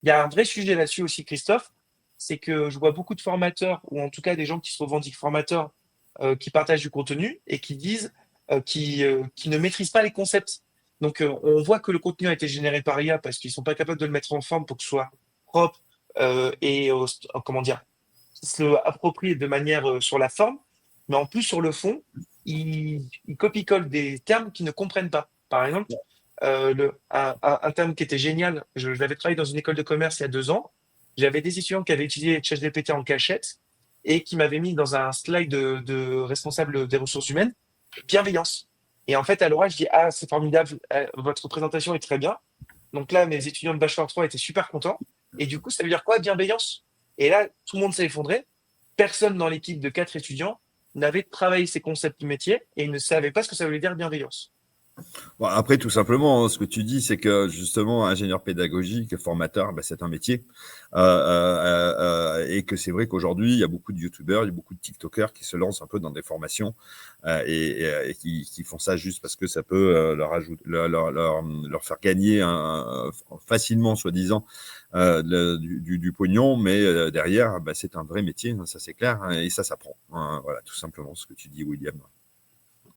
Il y a un vrai sujet là-dessus aussi, Christophe, c'est que je vois beaucoup de formateurs, ou en tout cas des gens qui se revendiquent formateurs, qui partagent du contenu et qui disent, qui ne maîtrisent pas les concepts. Donc, on voit que le contenu a été généré par IA parce qu'ils sont pas capables de le mettre en forme pour que ce soit propre comment dire, qui se approprie de manière sur la forme, mais en plus sur le fond, ils copie-collent des termes qu'ils ne comprennent pas. Par exemple, un terme qui était génial, je l'avais travaillé dans une école de commerce il y a 2 ans. J'avais des étudiants qui avaient utilisé ChatGPT en cachette et qui m'avaient mis dans un slide de responsable des ressources humaines, bienveillance. Et en fait, à l'oral, je dis, ah, c'est formidable, votre présentation est très bien. Donc là, mes étudiants de Bachelor 3 étaient super contents. Et du coup, ça veut dire quoi, bienveillance? Et là, tout le monde s'est effondré. Personne dans l'équipe de 4 étudiants n'avait travaillé ces concepts du métier et ils ne savaient pas ce que ça voulait dire bienveillance. Bon, après, tout simplement, hein, ce que tu dis, c'est que justement, ingénieur pédagogique, formateur, bah, c'est un métier. Et que c'est vrai qu'aujourd'hui, il y a beaucoup de youtubeurs, il y a beaucoup de tiktokers qui se lancent un peu dans des formations et qui font ça juste parce que ça peut leur faire gagner facilement, soi-disant, du pognon. Mais derrière, bah, c'est un vrai métier, hein, ça c'est clair, hein, et ça s'apprend. Hein, voilà, tout simplement ce que tu dis, William.